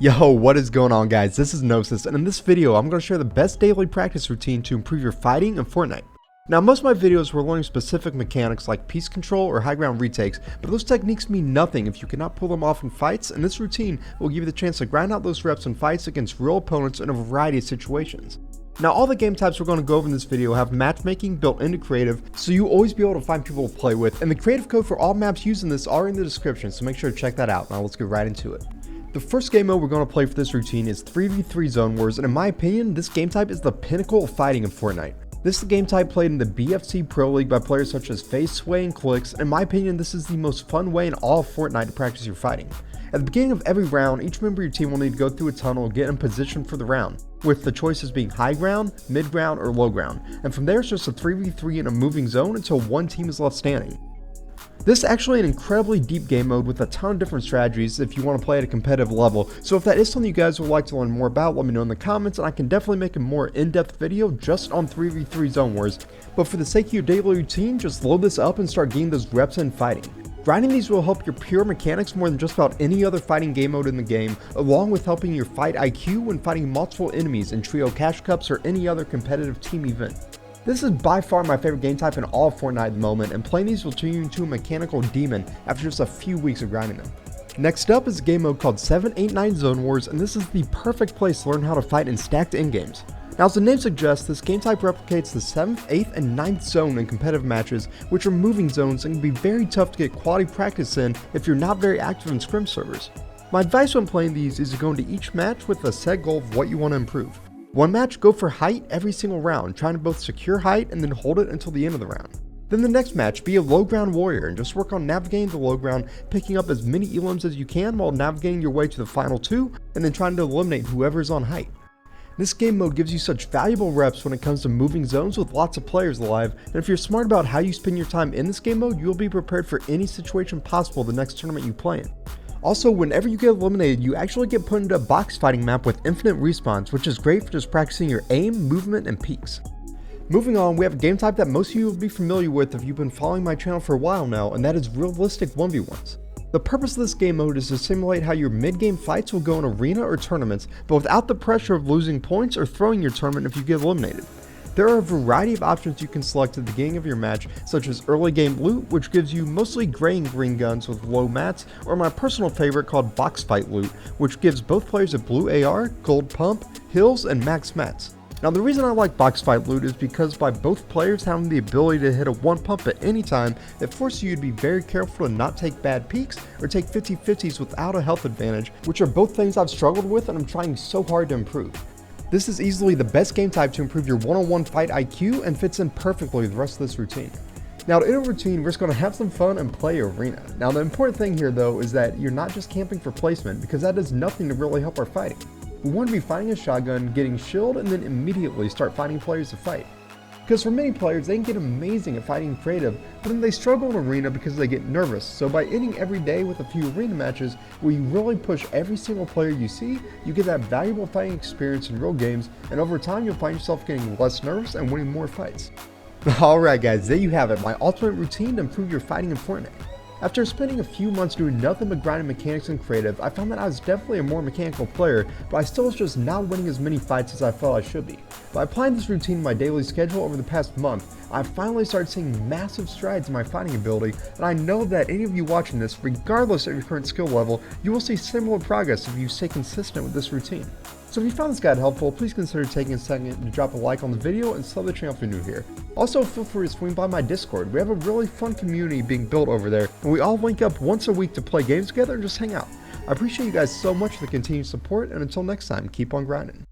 Yo, what is going on, guys? This is Gnosis, and in this video I'm going to share the best daily practice routine to improve your fighting in Fortnite. Now, most of my videos were learning specific mechanics like piece control or high ground retakes, but those techniques mean nothing if you cannot pull them off in fights, and this routine will give you the chance to grind out those reps in fights against real opponents in a variety of situations. Now, all the game types we're going to go over in this video have matchmaking built into creative, so you'll always be able to find people to play with, and the creative code for all maps used in this are in the description, so make sure to check that out. Now let's get right into it. The first game mode we're going to play for this routine is 3v3 Zone Wars, and in my opinion, this game type is the pinnacle of fighting in Fortnite. This is the game type played in the BFC Pro League by players such as Face, Sway, and Clicks, and in my opinion, this is the most fun way in all of Fortnite to practice your fighting. At the beginning of every round, each member of your team will need to go through a tunnel and get in position for the round, with the choices being high ground, mid ground, or low ground, and from there it's just a 3v3 in a moving zone until one team is left standing. This is actually an incredibly deep game mode with a ton of different strategies if you want to play at a competitive level, so if that is something you guys would like to learn more about, let me know in the comments and I can definitely make a more in-depth video just on 3v3 Zone Wars. But for the sake of your daily routine, just load this up and start getting those reps in fighting. Grinding these will help your pure mechanics more than just about any other fighting game mode in the game, along with helping your fight IQ when fighting multiple enemies in trio cash cups or any other competitive team event. This is by far my favorite game type in all of Fortnite at the moment, and playing these will turn you into a mechanical demon after just a few weeks of grinding them. Next up is a game mode called 789 Zone Wars, and this is the perfect place to learn how to fight in stacked endgames. Now, as the name suggests, this game type replicates the 7th, 8th, and 9th zone in competitive matches, which are moving zones and can be very tough to get quality practice in if you're not very active in scrim servers. My advice when playing these is to go into each match with a set goal of what you want to improve. One match, go for height every single round, trying to both secure height and then hold it until the end of the round. Then the next match, be a low ground warrior and just work on navigating the low ground, picking up as many elims as you can while navigating your way to the final two, and then trying to eliminate whoever is on height. This game mode gives you such valuable reps when it comes to moving zones with lots of players alive, and if you're smart about how you spend your time in this game mode, you'll be prepared for any situation possible the next tournament you play in. Also, whenever you get eliminated, you actually get put into a box fighting map with infinite respawns, which is great for just practicing your aim, movement, and peeks. Moving on, we have a game type that most of you will be familiar with if you've been following my channel for a while now, and that is realistic 1v1s. The purpose of this game mode is to simulate how your mid-game fights will go in arena or tournaments, but without the pressure of losing points or throwing your tournament if you get eliminated. There are a variety of options you can select at the beginning of your match, such as early game loot, which gives you mostly gray and green guns with low mats, or my personal favorite called box fight loot, which gives both players a blue AR, gold pump, heals, and max mats. Now, the reason I like box fight loot is because by both players having the ability to hit a one pump at any time, it forces you to be very careful to not take bad peeks or take 50-50s without a health advantage, which are both things I've struggled with and I'm trying so hard to improve. This is easily the best game type to improve your one-on-one fight IQ and fits in perfectly with the rest of this routine. Now, in a routine, we're just going to have some fun and play arena. Now, the important thing here though is that you're not just camping for placement, because that does nothing to really help our fighting. We want to be fighting a shotgun, getting shielded, and then immediately start finding players to fight. Because for many players, they can get amazing at fighting creative, but then they struggle in arena because they get nervous. So by ending every day with a few arena matches where you really push every single player you see, you get that valuable fighting experience in real games, and over time you'll find yourself getting less nervous and winning more fights. Alright guys, there you have it, my ultimate routine to improve your fighting in Fortnite. After spending a few months doing nothing but grinding mechanics and creative, I found that I was definitely a more mechanical player, but I still was just not winning as many fights as I felt I should be. By applying this routine to my daily schedule over the past month, I've finally started seeing massive strides in my fighting ability, and I know that any of you watching this, regardless of your current skill level, you will see similar progress if you stay consistent with this routine. So if you found this guide helpful, please consider taking a second to drop a like on the video and sub the channel if you're new here. Also, feel free to swing by my Discord. We have a really fun community being built over there, and we all link up once a week to play games together and just hang out. I appreciate you guys so much for the continued support, and until next time, keep on grinding.